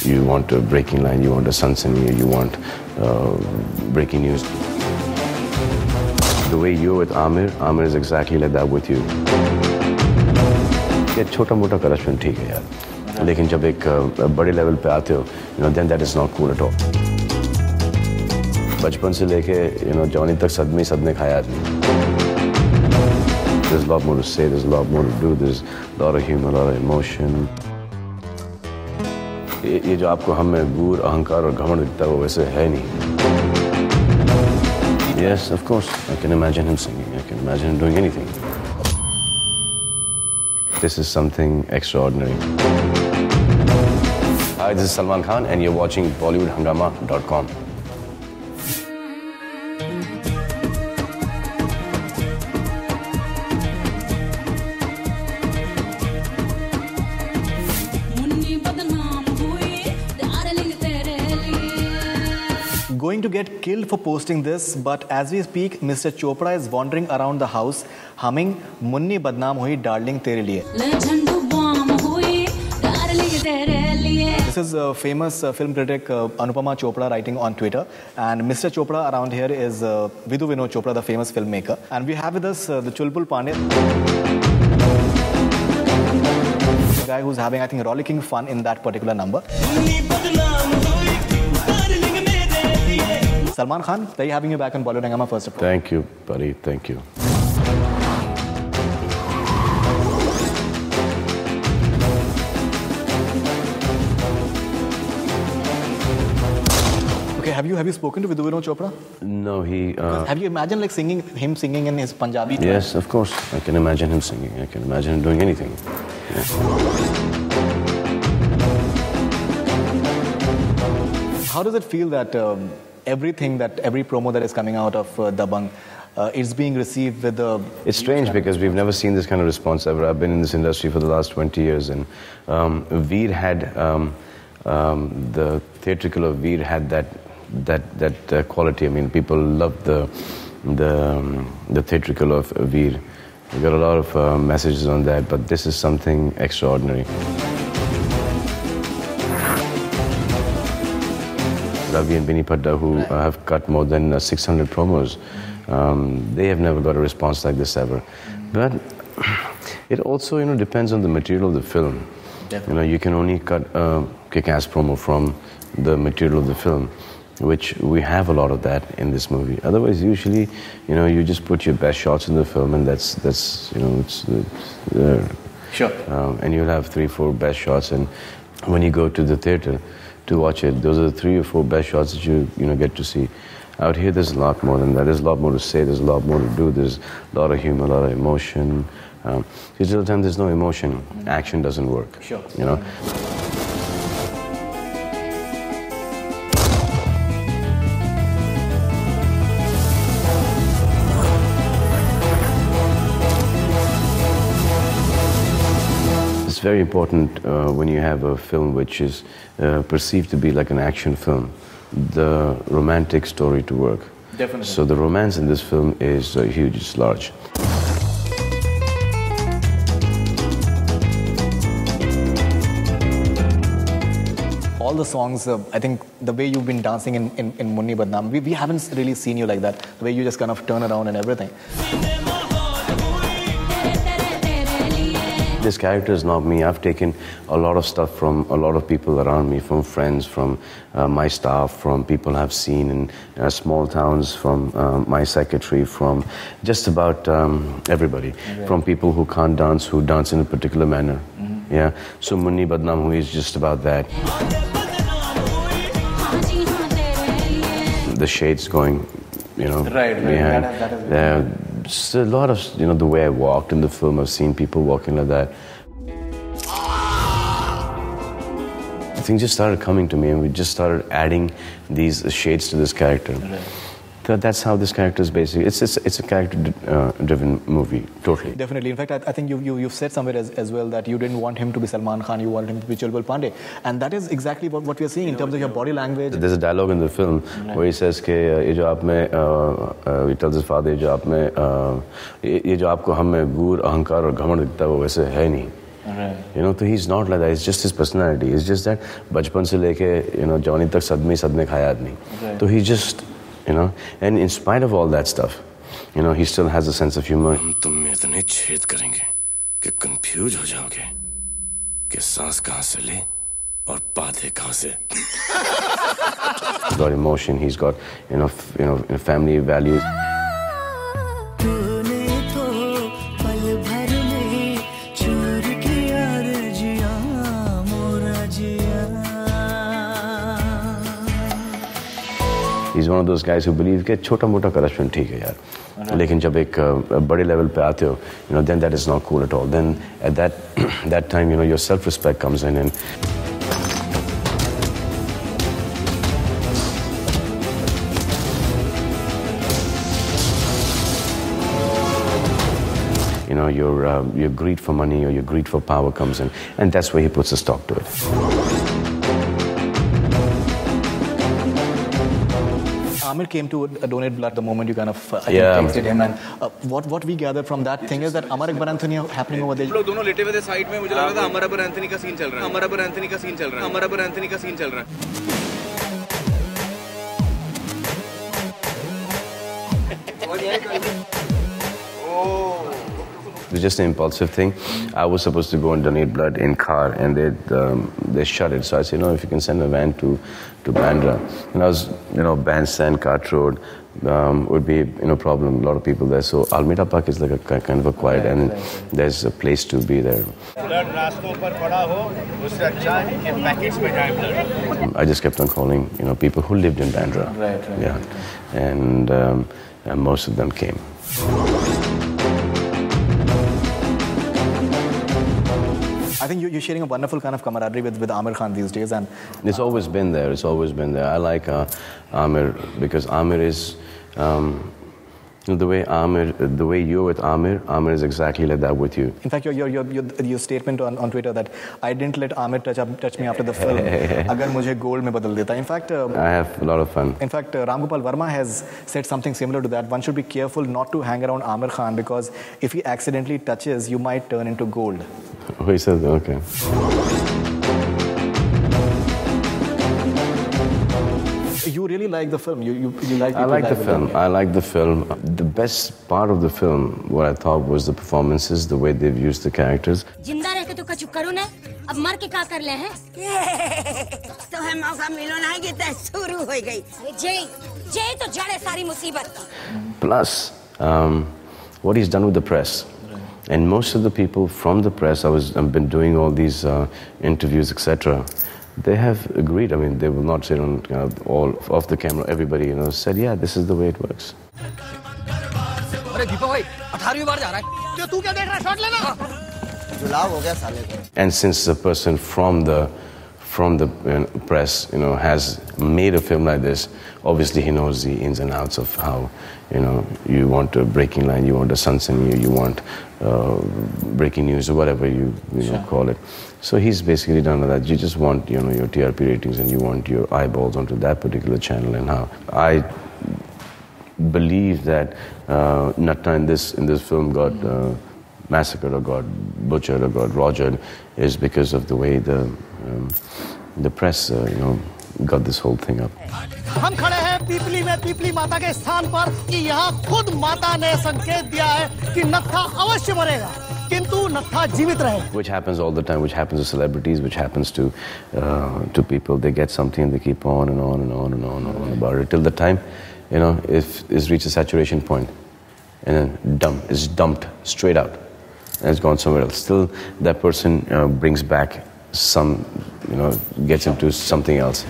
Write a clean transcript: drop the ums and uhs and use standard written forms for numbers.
You want a breaking line, you want a sunset, you want breaking news. The way you're with Amir is exactly like that with you. ये छोटा मोटा corruption ठीक है यार, लेकिन जब एक बड़े लेवल पे आते हो, then that is not cool at all. बचपन से लेके जवानी तक सदमे खाया आदमी. There's a lot more to say, there's a lot more to do, there's a lot of humor, a lot of emotion. ये जो आपको हम में गूर, अहंकार और घमंड दिखता है वो वैसे है नहीं. Yes, of course. I can imagine him singing. I can imagine him doing anything. This is something extraordinary. Hi, this is Salman Khan and you're watching BollywoodHangama.com. Going to get killed for posting this, but as we speak, Mr. Chopra is wandering around the house humming "Munni Badnaam Hui, Darling Tere Liye." This is a famous film critic Anupama Chopra writing on Twitter, and Mr. Chopra around here is Vidhu Vinod Chopra, the famous filmmaker, and we have with us the Chulbul Pandey, the guy who's having, I think, rollicking fun in that particular number. Salman Khan, very having you back on Bollywood Hangama first of all. Thank you, buddy. Thank you. Okay, have you spoken to Vidhu Vinod Chopra? No, he. Have you imagined like him singing in his Punjabi? Yes, of course. I can imagine him singing. I can imagine him doing anything. Yeah. How does it feel that every promo that is coming out of Dabangg is being received with the... It's strange because we've never seen this kind of response ever. I've been in this industry for the last 20 years and Veer had, the theatrical of Veer had that quality. I mean, people loved the theatrical of Veer. We got a lot of messages on that, but this is something extraordinary. Ravi and Bini Padda, who have cut more than 600 promos, they have never got a response like this ever. But it also, depends on the material of the film. Definitely. You can only cut a kick-ass promo from the material of the film, which we have a lot of that in this movie. Otherwise, usually, you just put your best shots in the film, and that's it's there. Sure. And you'll have 3-4 best shots, and when you go to the theater to watch it, those are the 3 or 4 best shots that you get to see. Out here, there's a lot more than that. There's a lot more to say. There's a lot more to do. There's a lot of humor, a lot of emotion. Because till the time there's no emotion, action doesn't work. Sure. It's very important when you have a film which is perceived to be like an action film, the romantic story to work. Definitely. So the romance in this film is huge, it's large. All the songs, I think the way you've been dancing in Munni Badnaam, we haven't really seen you like that, the way you just kind of turn around and everything. This character is not me. I've taken a lot of stuff from a lot of people around me, from friends, from my staff, from people I've seen in small towns, from my secretary, from just about everybody. Okay. From people who can't dance, who dance in a particular manner. Yeah. So Munni Badnaam Hui is just about that. The shades going, right, behind. That is Just a lot of, the way I walked in the film, I've seen people walking like that. Things just started coming to me and we just started adding these shades to this character. Right. So that's how this character is basically, it's a character-driven movie, totally. Definitely. In fact, I think you've said somewhere as well that you didn't want him to be Salman Khan, you wanted him to be Chulbul Pandey. And that is exactly what we're seeing in terms of your body language. There's a dialogue in the film where he says, he tells his father, ये जो आपको हम में गूर, अहंकार और घमंड दिखता है वो वैसे है नहीं. You know, so he's not like that. It's just his personality. It's just that बचपन से लेके जवानी तक सदमे खाया आदमी. So he just, and in spite of all that stuff, he still has a sense of humor. हम तुम में इतने छेद करेंगे कि कंफ्यूज हो जाओगे कि सांस कहाँ से ले और बातें कहाँ से. He's got emotion. He's got family values. He's one of those guys who believe कि छोटा मोटा corruption ठीक है यार, लेकिन जब एक बड़े level पे आते हो, then that is not cool at all. Then at that time, your self-respect comes in and. Your greed for money or your greed for power comes in, and that's where he puts a stop to it. Aamir came to donate blood the moment you kind of texted him, and what we gathered from that thing is that Amar Akbar Anthony happening over there. लोग दोनों लेटे हुए थे side में, मुझे लगा था Amar Akbar Anthony का सीन चल रहा है, अमर अकबर एंथनी का सीन चल रहा है, अमर अकबर एंथनी का सीन चल रहा है. It was just an impulsive thing. I was supposed to go and donate blood in car, and they shut it. So I said, if you can send a van to Bandra. And I was, Bandstand, Cart Road, would be no problem. A lot of people there. So Almeida Park is like a kind of a quiet, and there's a place to be there. I just kept on calling, people who lived in Bandra. Right. Yeah, and most of them came. I think you're sharing a wonderful kind of camaraderie with Aamir Khan these days, and it's always been there. It's always been there. I like Aamir because Aamir is the way you're with Aamir is exactly like that with you. In fact, your statement on Twitter that I didn't let Aamir touch me after the film. Agar mujhe gold mein badal deta. In fact, I have a lot of fun. In fact, Ram Gopal Verma has said something similar to that. One should be careful not to hang around Aamir Khan because if he accidentally touches, you might turn into gold. Oh, he said, okay. You really like the film. You like. I like the film. I like the film. The best part of the film, what I thought, was the performances, the way they've used the characters. जिंदा रह के तो कछु करो ना, अब मर के क्या कर ले हैं? तो है मौका मिलो ना कि तय शुरू हो गई. जय तो जड़े सारी मुसीबत. Plus, what he's done with the press. And most of the people from the press, I've been doing all these interviews, etc. They have agreed. I mean, they will not sit on all off the camera. Everybody, said, yeah, this is the way it works. And since the person from the press, has made a film like this, obviously he knows the ins and outs of how, you want a breaking line, you want a sunset, you want breaking news or whatever you call it. So he's basically done that. You just want, your TRP ratings and you want your eyeballs onto that particular channel. And how I believe that Natta in this film got massacred or got butchered or got rogered is because of the way the press, got this whole thing up. हम खड़े हैं पीपली में पीपली माता के स्थान पर कि यहाँ खुद माता ने संकेत दिया है कि नत्था अवश्य मरेगा किंतु नत्था जीवित रहे. Which happens all the time, which happens to celebrities, which happens to people. They get something and they keep on and on and on and on and on about it till the time, if it's reached a saturation point and then it's dumped straight out and it's gone somewhere else. Still that person brings back some, gets into something else.